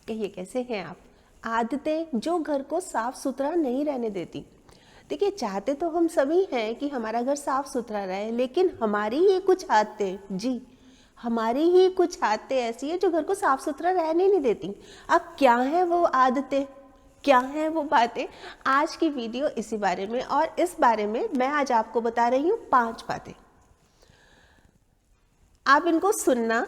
कहिए कैसे हैं आप। आदतें जो घर को साफ सुथरा नहीं रहने देती। देखिए, चाहते तो हम सभी हैं कि हमारा घर साफ सुथरा रहे, लेकिन हमारी ही कुछ आदतें, जी हमारी ही कुछ आदतें ऐसी है जो घर को साफ सुथरा रहने नहीं देती। अब क्या है वो आदतें, क्या है वो बातें, आज की वीडियो इसी बारे में, और इस बारे में मैं आज आपको बता रही हूँ 5 बातें। आप इनको सुनना,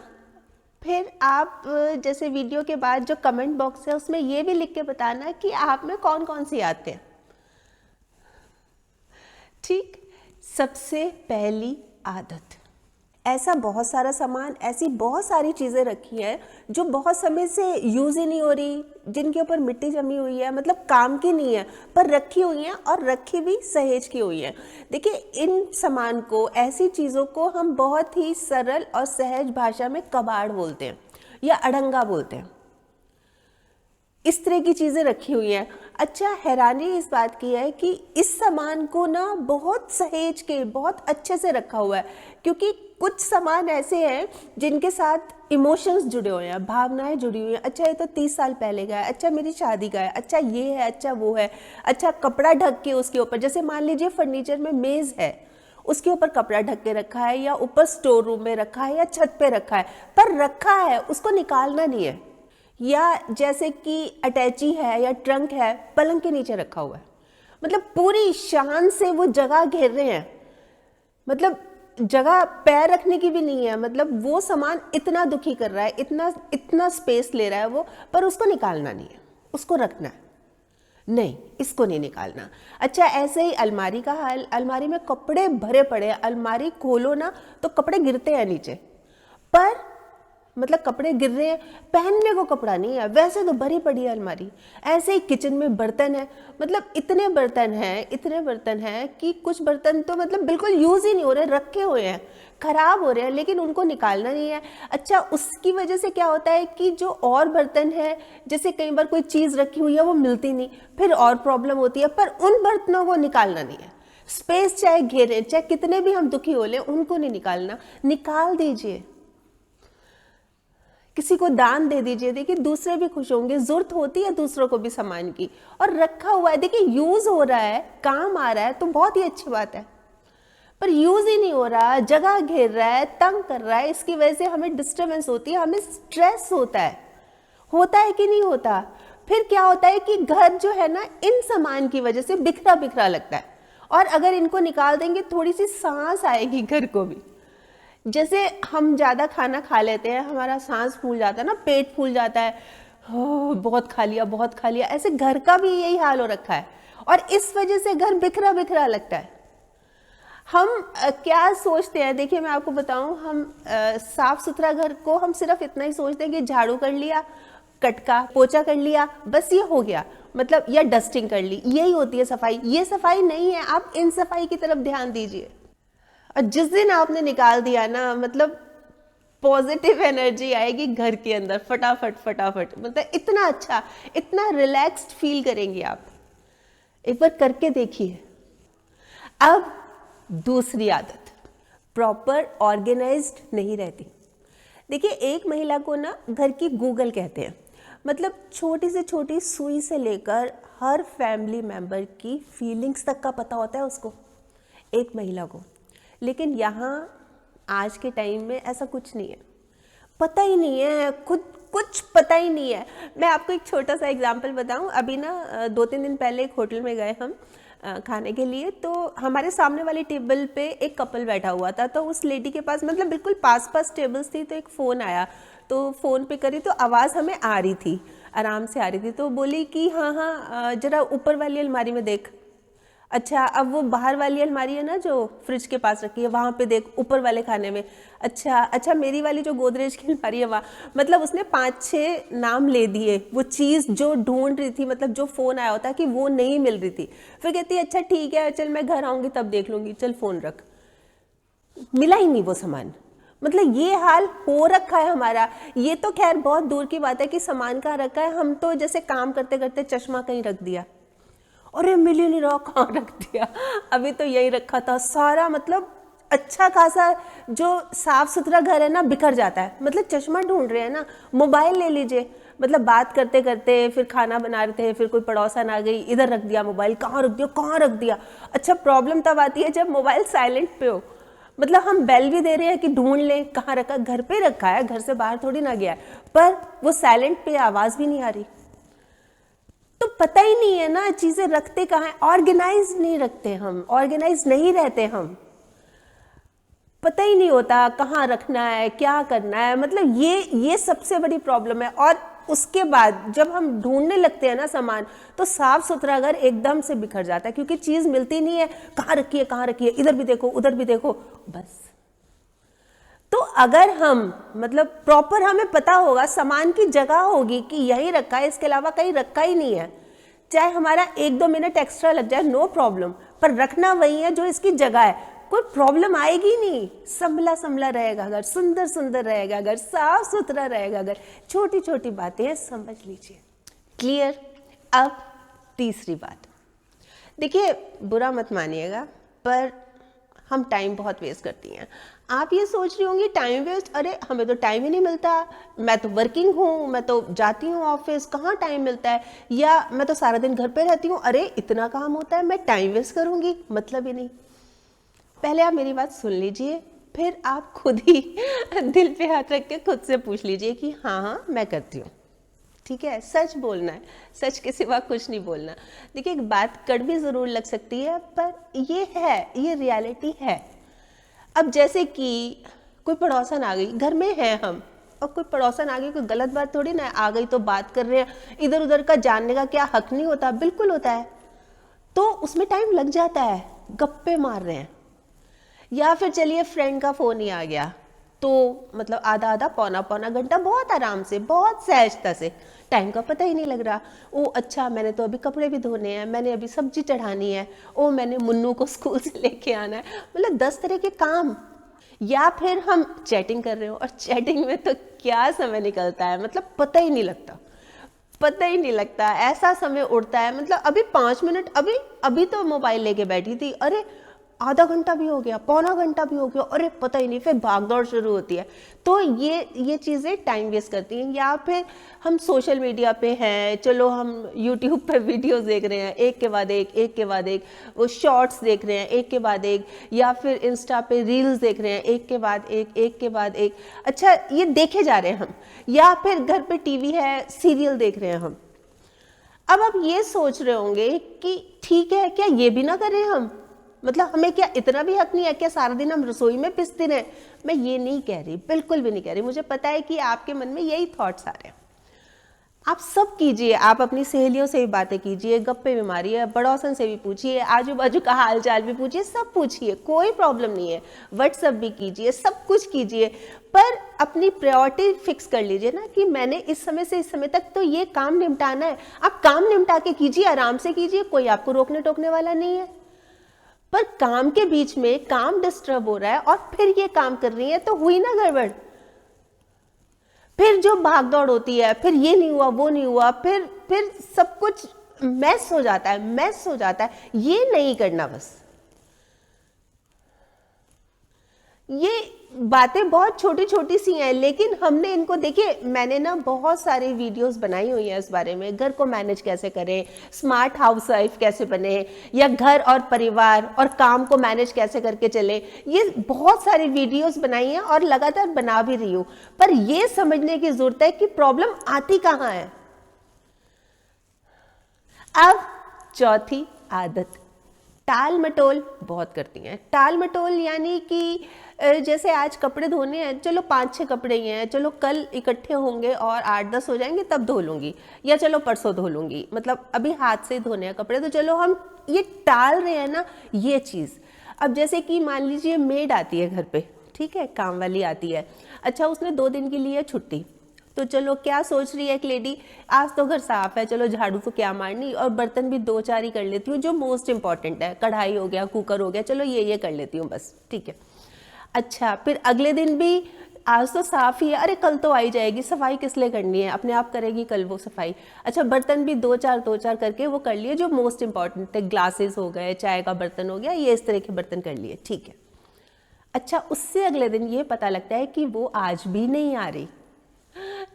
फिर आप जैसे वीडियो के बाद जो कमेंट बॉक्स है उसमें ये भी लिख के बताना कि आप में कौन कौन सी आदतें हैं। ठीक, सबसे पहली आदत, ऐसा बहुत सारा सामान, ऐसी बहुत सारी चीज़ें रखी हैं जो बहुत समय से यूज़ ही नहीं हो रही, जिनके ऊपर मिट्टी जमी हुई है, मतलब काम की नहीं है पर रखी हुई हैं, और रखी भी सहेज की हुई हैं। देखिए, इन सामान को, ऐसी चीज़ों को हम बहुत ही सरल और सहज भाषा में कबाड़ बोलते हैं या अड़ंगा बोलते हैं। इस तरह की चीज़ें रखी हुई हैं। अच्छा, हैरानी इस बात की है कि इस सामान को ना बहुत सहेज के, बहुत अच्छे से रखा हुआ है, क्योंकि कुछ सामान ऐसे हैं जिनके साथ इमोशंस जुड़े हुए हैं, भावनाएं जुड़ी हुई हैं। अच्छा, ये तो 30 साल पहले का है, अच्छा मेरी शादी का है, अच्छा ये है, अच्छा वो है, अच्छा कपड़ा ढक के उसके ऊपर, जैसे मान लीजिए फर्नीचर में मेज़ है, उसके ऊपर कपड़ा ढक के रखा है, या ऊपर स्टोर रूम में रखा है, या छत पे रखा है, पर रखा है, उसको निकालना नहीं है। या जैसे कि अटैची है या ट्रंक है, पलंग के नीचे रखा हुआ है, मतलब पूरी शान से वो जगह घेर रहे हैं, मतलब जगह पैर रखने की भी नहीं है, मतलब वो सामान इतना दुखी कर रहा है, इतना इतना स्पेस ले रहा है वो, पर उसको निकालना नहीं है, उसको रखना है, नहीं इसको नहीं निकालना। अच्छा, ऐसे ही अलमारी का हाल, अलमारी में कपड़े भरे पड़े हैं, अलमारी खोलो ना तो कपड़े गिरते हैं नीचे, पर मतलब कपड़े गिर रहे हैं, पहनने को कपड़ा नहीं है, वैसे तो भरी पड़ी है अलमारी। ऐसे ही किचन में बर्तन है, मतलब इतने बर्तन हैं कि कुछ बर्तन तो मतलब बिल्कुल यूज ही नहीं हो रहे, रखे हुए हैं, खराब हो रहे हैं, लेकिन उनको निकालना नहीं है। अच्छा, उसकी वजह से क्या होता है कि जो और बर्तन है, जैसे कई बार कोई चीज रखी हुई है वो मिलती नहीं, फिर और प्रॉब्लम होती है, पर उन बर्तनों को निकालना नहीं है। स्पेस चाहे घेरे, चाहे कितने भी हम दुखी हो ले, उनको नहीं निकालना, निकाल दीजिए, किसी को दान दे दीजिए। देखिए, दूसरे भी खुश होंगे, जरूरत होती है दूसरों को भी सामान की, और रखा हुआ है, देखिए यूज हो रहा है, काम आ रहा है तो बहुत ही अच्छी बात है, पर यूज ही नहीं हो रहा, जगह घेर रहा है, तंग कर रहा है, इसकी वजह से हमें डिस्टर्बेंस होती है, हमें स्ट्रेस होता है कि नहीं होता। फिर क्या होता है कि घर जो है ना, इन सामान की वजह से बिखरा बिखरा लगता है, और अगर इनको निकाल देंगे थोड़ी सी सांस आएगी घर को भी। जैसे हम ज़्यादा खाना खा लेते हैं, हमारा सांस फूल जाता है ना, पेट फूल जाता है, बहुत खा लिया, बहुत खा लिया, ऐसे घर का भी यही हाल हो रखा है, और इस वजह से घर बिखरा बिखरा लगता है। हम क्या सोचते हैं, देखिए मैं आपको बताऊं, हम साफ सुथरा घर को हम सिर्फ इतना ही सोचते हैं कि झाड़ू कर लिया, कटका पोछा कर लिया, बस ये हो गया, मतलब या डस्टिंग कर ली, यही होती है सफाई। ये सफाई नहीं है, आप इन सफाई की तरफ ध्यान दीजिए। और जिस दिन आपने निकाल दिया ना, मतलब पॉजिटिव एनर्जी आएगी घर के अंदर, फटाफट फटाफट, मतलब इतना अच्छा, इतना रिलैक्स्ड फील करेंगे आप। एक बार करके देखिए। अब दूसरी आदत, प्रॉपर ऑर्गेनाइज्ड नहीं रहती। देखिए, एक महिला को ना घर की गूगल कहते हैं, मतलब छोटी से छोटी सुई से लेकर हर फैमिली मेंबर की फीलिंग्स तक का पता होता है उसको, एक महिला को। लेकिन यहाँ आज के टाइम में ऐसा कुछ नहीं है, पता ही नहीं है, खुद कुछ पता ही नहीं है। मैं आपको एक छोटा सा एग्जांपल बताऊं, अभी ना 2-3 दिन पहले एक होटल में गए हम खाने के लिए, तो हमारे सामने वाली टेबल पे एक कपल बैठा हुआ था, तो उस लेडी के पास, मतलब बिल्कुल पास टेबल्स थी, तो एक फ़ोन आया, तो फ़ोन पे करी तो आवाज़ हमें आ रही थी, आराम से आ रही थी, तो बोली कि हाँ हाँ ज़रा ऊपर वाली अलमारी में देख। अच्छा, अब वो बाहर वाली अलमारी है ना जो फ्रिज के पास रखी है, वहाँ पे देख, ऊपर वाले खाने में। अच्छा मेरी वाली जो गोदरेज की अलमारी है वहाँ, मतलब उसने 5-6 नाम ले दिए, वो चीज़ जो ढूंढ रही थी, मतलब जो फ़ोन आया होता कि वो नहीं मिल रही थी। फिर कहती है अच्छा ठीक है, चल मैं घर आऊँगी तब देख लूँगी, चल फ़ोन रख। मिला ही नहीं वो सामान। मतलब ये हाल हो रखा है हमारा। ये तो खैर बहुत दूर की बात है कि सामान कहाँ रखा है, हम तो जैसे काम करते करते चश्मा कहीं रख दिया, अरे मिल ही नहीं रहा, कहाँ रख दिया, अभी तो यही रखा था सारा। मतलब अच्छा खासा जो साफ सुथरा घर है ना, बिखर जाता है। मतलब चश्मा ढूंढ रहे हैं ना, मोबाइल ले लीजिए, मतलब बात करते करते फिर खाना बना रहे थे, फिर कोई पड़ोसन आ गई, इधर रख दिया मोबाइल, कहाँ रख दिया कहाँ रख दिया। अच्छा प्रॉब्लम तब आती है जब मोबाइल साइलेंट पे हो, मतलब हम बेल भी दे रहे हैं कि ढूंढ लें कहाँ रखा, घर पे रखा है, घर से बाहर थोड़ी ना गया है, पर वो साइलेंट पे आवाज़ भी नहीं आ रही। तो पता ही नहीं है ना चीज़ें रखते कहाँ हैं, ऑर्गेनाइज नहीं रखते हम, ऑर्गेनाइज नहीं रहते हम, पता ही नहीं होता कहाँ रखना है क्या करना है, मतलब ये सबसे बड़ी प्रॉब्लम है। और उसके बाद जब हम ढूंढने लगते हैं ना सामान, तो साफ सुथरा घर एकदम से बिखर जाता है, क्योंकि चीज़ मिलती नहीं है, कहाँ रखी है कहाँ रखी है, इधर भी देखो उधर भी देखो बस। तो अगर हम मतलब प्रॉपर हमें पता होगा, सामान की जगह होगी कि यहीं रखा है, इसके अलावा कहीं रखा ही नहीं है, चाहे हमारा 1-2 मिनट एक्स्ट्रा लग जाए नो प्रॉब्लम, पर रखना वही है जो इसकी जगह है, कोई प्रॉब्लम आएगी नहीं। संभला संभला रहेगा घर, सुंदर सुंदर रहेगा घर, साफ सुथरा रहेगा घर, छोटी छोटी बातें हैं, समझ लीजिए। क्लियर। अब तीसरी बात, देखिए बुरा मत मानिएगा, पर हम टाइम बहुत वेस्ट करती हैं। आप ये सोच रही होंगी टाइम वेस्ट, अरे हमें तो टाइम ही नहीं मिलता, मैं तो वर्किंग हूँ, मैं तो जाती हूँ ऑफिस, कहाँ टाइम मिलता है, या मैं तो सारा दिन घर पे रहती हूँ, अरे इतना काम होता है, मैं टाइम वेस्ट करूँगी, मतलब ही नहीं। पहले आप मेरी बात सुन लीजिए, फिर आप खुद ही दिल पे हाथ रख के खुद से पूछ लीजिए कि हाँ हाँ मैं करती हूँ, ठीक है। सच बोलना है, सच के सिवा कुछ नहीं बोलना। देखिए एक बात कड़वी ज़रूर लग सकती है, पर ये है, ये रियलिटी है। अब जैसे कि कोई पड़ोसन आ गई, घर में है हम, और कोई पड़ोसन आ गई, कोई गलत बात थोड़ी ना है, आ गई तो बात कर रहे हैं, इधर उधर का जानने का क्या हक नहीं होता, बिल्कुल होता है, तो उसमें टाइम लग जाता है, गप्पे मार रहे हैं। या फिर चलिए फ्रेंड का फ़ोन ही आ गया, तो मतलब आधा आधा पौना पौना घंटा बहुत आराम से, बहुत सहजता से, टाइम का पता ही नहीं लग रहा। ओ अच्छा मैंने तो अभी कपड़े भी धोने हैं, मैंने अभी सब्जी चढ़ानी है, ओ मैंने मुन्नू को स्कूल से लेके आना है, मतलब 10 तरह के काम। या फिर हम चैटिंग कर रहे हो, और चैटिंग में तो क्या समय निकलता है, मतलब पता ही नहीं लगता, पता ही नहीं लगता, ऐसा समय उड़ता है, मतलब अभी 5 मिनट, अभी तो मोबाइल लेके बैठी थी, अरे आधा घंटा भी हो गया, पौना घंटा भी हो गया, अरे पता ही नहीं, फिर भागदौड़ शुरू होती है। तो ये चीज़ें टाइम वेस्ट करती हैं। या फिर हम सोशल मीडिया पे हैं, चलो हम यूट्यूब पर वीडियोस देख रहे हैं, एक के बाद एक, वो शॉर्ट्स देख रहे हैं एक के बाद एक, या फिर इंस्टा पे रील्स देख रहे हैं एक के बाद एक, अच्छा ये देखे जा रहे हैं हम। या फिर घर पे टीवी है, सीरियल देख रहे हैं हम। अब आप ये सोच रहे होंगे कि ठीक है, क्या ये भी ना करें हम, मतलब हमें क्या इतना भी हक नहीं है क्या सारा दिन हम रसोई में पिसते रहें। मैं ये नहीं कह रही, बिल्कुल भी नहीं कह रही, मुझे पता है कि आपके मन में यही थॉट्स आ रहे हैं। आप सब कीजिए, आप अपनी सहेलियों से भी बातें कीजिए, गप्पे भी मारिए, पड़ोसन से भी पूछिए, आजू बाजू का हाल चाल भी पूछिए, सब पूछिए, कोई प्रॉब्लम नहीं है, व्हाट्सएप भी कीजिए, सब कुछ कीजिए, पर अपनी प्रायोरिटी फिक्स कर लीजिए ना कि मैंने इस समय से इस समय तक तो ये काम निपटाना है। आप काम निपटा के कीजिए, आराम से कीजिए, कोई आपको रोकने टोकने वाला नहीं है। पर काम के बीच में काम डिस्टर्ब हो रहा है और फिर ये काम कर रही है, तो हुई ना गड़बड़। फिर जो भागदौड़ होती है, फिर ये नहीं हुआ वो नहीं हुआ, फिर सब कुछ मैस हो जाता है, ये नहीं करना। बस ये बातें बहुत छोटी छोटी सी हैं, लेकिन हमने इनको, देखिए मैंने ना बहुत सारी वीडियोस बनाई हुई हैं इस बारे में, घर को मैनेज कैसे करें, स्मार्ट हाउस वाइफ कैसे बने, या घर और परिवार और काम को मैनेज कैसे करके चले, ये बहुत सारी वीडियोस बनाई हैं और लगातार बना भी रही हूँ। पर ये समझने की जरूरत है कि प्रॉब्लम आती कहाँ है। अब चौथी आदत, टाल मटोल बहुत करती हैं। टाल मटोल यानी कि जैसे आज कपड़े धोने हैं, चलो 5-6 कपड़े ही हैं, चलो कल इकट्ठे होंगे और 8-10 हो जाएंगे तब धो लूँगी, या चलो परसों धो लूँगी, मतलब अभी हाथ से धोने हैं कपड़े, तो चलो हम ये टाल रहे हैं ना ये चीज़। अब जैसे कि मान लीजिए मेड आती है घर पे, ठीक है, काम वाली आती है, अच्छा उसने 2 दिन के लिए छुट्टी, तो चलो क्या सोच रही है एक लेडी, आज तो घर साफ है, चलो झाड़ू तो क्या मारनी, और बर्तन भी 2-4 ही कर लेती हूँ जो मोस्ट इंपॉर्टेंट है, कढ़ाई हो गया, कुकर हो गया, चलो ये कर लेती हूँ बस, ठीक है। अच्छा फिर अगले दिन भी आज तो साफ ही है, अरे कल तो आई जाएगी, सफाई किस लिए करनी है, अपने आप करेगी कल वो सफाई। अच्छा बर्तन भी 2-4 करके वो कर लिए जो मोस्ट इंपॉर्टेंट थे, ग्लासेस हो गए, चाय का बर्तन हो गया, ये इस तरह के बर्तन कर लिए, ठीक है। अच्छा उससे अगले दिन ये पता लगता है कि वो आज भी नहीं आ रही,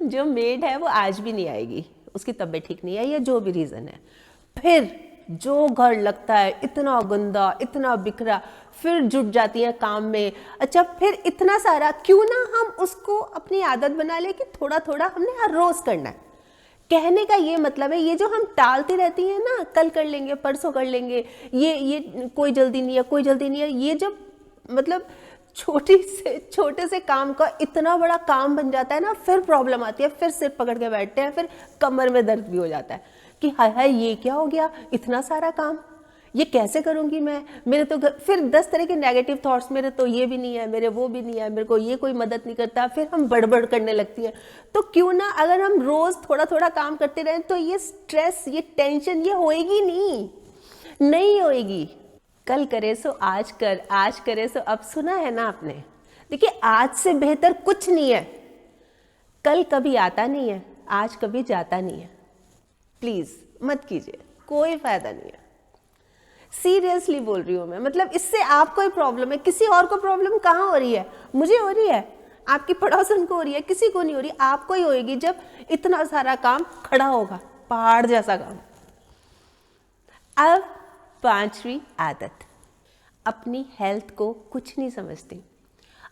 जो मेड है वो आज भी नहीं आएगी, उसकी तबीयत ठीक नहीं है या जो भी रीज़न है। फिर जो घर लगता है इतना गंदा, इतना बिखरा, फिर जुट जाती है काम में। अच्छा, फिर इतना सारा, क्यों ना हम उसको अपनी आदत बना ले कि थोड़ा थोड़ा हमने हर रोज़ करना है। कहने का ये मतलब है, ये जो हम टालती रहती हैं ना, कल कर लेंगे, परसों कर लेंगे, ये कोई जल्दी नहीं है, कोई जल्दी नहीं है, ये जब मतलब छोटे से काम का इतना बड़ा काम बन जाता है ना, फिर प्रॉब्लम आती है, फिर सिर पकड़ के बैठते हैं, फिर कमर में दर्द भी हो जाता है कि हाय हाय ये क्या हो गया, इतना सारा काम, ये कैसे करूंगी मैं, मेरे तो फिर 10 तरह के नेगेटिव थॉट्स, मेरे तो ये भी नहीं है, मेरे वो भी नहीं है, मेरे को ये कोई मदद नहीं करता, फिर हम बड़बड़ करने लगती है। तो क्यों ना अगर हम रोज थोड़ा थोड़ा काम करते रहें तो ये स्ट्रेस, ये टेंशन, ये होएगी नहीं होएगी। कल करे सो आज कर, आज करे सो अब, सुना है ना आपने। देखिए, आज से बेहतर कुछ नहीं है। कल कभी आता नहीं है, आज कभी जाता नहीं है। प्लीज मत कीजिए, कोई फायदा नहीं है। सीरियसली बोल रही हूं मैं, मतलब इससे आपको ही प्रॉब्लम है, किसी और को प्रॉब्लम कहाँ हो रही है? मुझे हो रही है, आपकी पड़ोसन को हो रही है, किसी को नहीं हो रही, आपको ही होएगी जब इतना सारा काम खड़ा होगा, पहाड़ जैसा काम। अब 5वीं आदत, अपनी हेल्थ को कुछ नहीं समझती।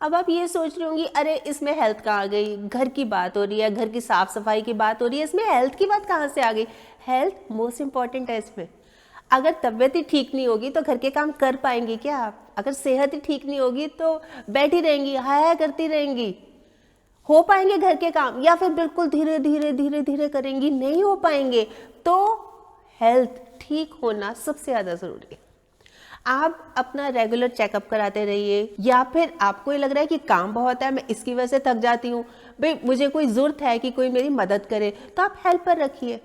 अब आप ये सोच रही होंगी, अरे इसमें हेल्थ कहाँ आ गई, घर की बात हो रही है, घर की साफ सफाई की बात हो रही है, इसमें हेल्थ की बात कहाँ से आ गई? हेल्थ मोस्ट इंपॉर्टेंट है इसमें। अगर तबीयत ही ठीक नहीं होगी तो घर के काम कर पाएंगी क्या आप? अगर सेहत ही ठीक नहीं होगी तो बैठी रहेंगी, हाय करती रहेंगी, हो पाएंगे घर के काम? या फिर बिल्कुल धीरे धीरे धीरे धीरे करेंगी, नहीं हो पाएंगे। तो हेल्थ ठीक होना सबसे ज़्यादा ज़रूरी है। आप अपना रेगुलर चेकअप कराते रहिए, या फिर आपको ये लग रहा है कि काम बहुत है, मैं इसकी वजह से थक जाती हूँ, भाई मुझे कोई ज़रूरत है कि कोई मेरी मदद करे, तो आप हेल्पर रखिए,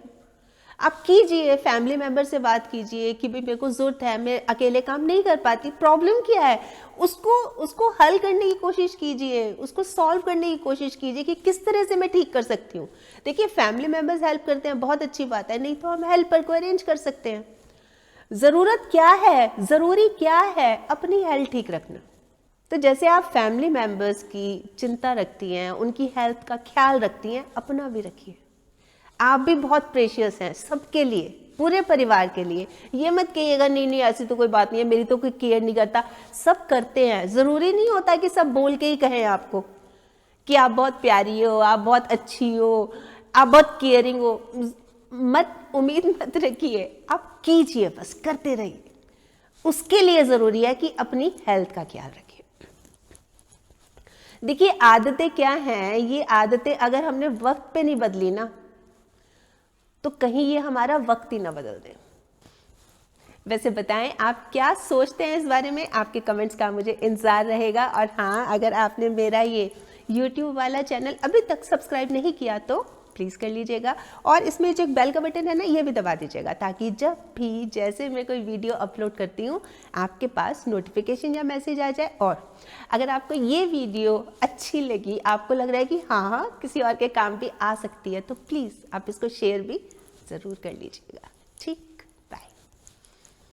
आप कीजिए, फैमिली मेंबर से बात कीजिए कि भाई मेरे को ज़रूरत है, मैं अकेले काम नहीं कर पाती, प्रॉब्लम क्या है, उसको हल करने की कोशिश कीजिए, उसको सॉल्व करने की कोशिश कीजिए कि किस तरह से मैं ठीक कर सकती हूँ। देखिए, फैमिली मेंबर्स हेल्प करते हैं, बहुत अच्छी बात है, नहीं तो हम हेल्पर को अरेंज कर सकते हैं। ज़रूरत क्या है, ज़रूरी क्या है? अपनी हेल्थ ठीक रखना। तो जैसे आप फैमिली मेंबर्स की चिंता रखती हैं, उनकी हेल्थ का ख्याल रखती हैं, अपना भी रखिए। आप भी बहुत प्रेशियस हैं सबके लिए, पूरे परिवार के लिए। ये मत कहिएगा नहीं ऐसी तो कोई बात नहीं है, मेरी तो कोई केयर नहीं करता। सब करते हैं, ज़रूरी नहीं होता कि सब बोल के ही कहें आपको कि आप बहुत प्यारी हो, आप बहुत अच्छी हो, आप बहुत केयरिंग हो। उम्मीद मत रखिए, आप कीजिए, बस करते रहिए। उसके लिए ज़रूरी है कि अपनी हेल्थ का ख्याल रखिए। देखिए, आदतें क्या हैं, ये आदतें अगर हमने वक्त पे नहीं बदली ना, तो कहीं ये हमारा वक्त ही ना बदल दे। वैसे बताएं आप क्या सोचते हैं इस बारे में, आपके कमेंट्स का मुझे इंतजार रहेगा। और हाँ, अगर आपने मेरा ये YouTube वाला चैनल अभी तक सब्सक्राइब नहीं किया तो प्लीज़ कर लीजिएगा, और इसमें जो एक बेल का बटन है ना, ये भी दबा दीजिएगा, ताकि जब भी जैसे मैं कोई वीडियो अपलोड करती हूँ आपके पास नोटिफिकेशन या मैसेज आ जाए। और अगर आपको ये वीडियो अच्छी लगी, आपको लग रहा है कि हाँ किसी और के काम भी आ सकती है, तो प्लीज़ आप इसको शेयर भी ज़रूर कर लीजिएगा। ठीक।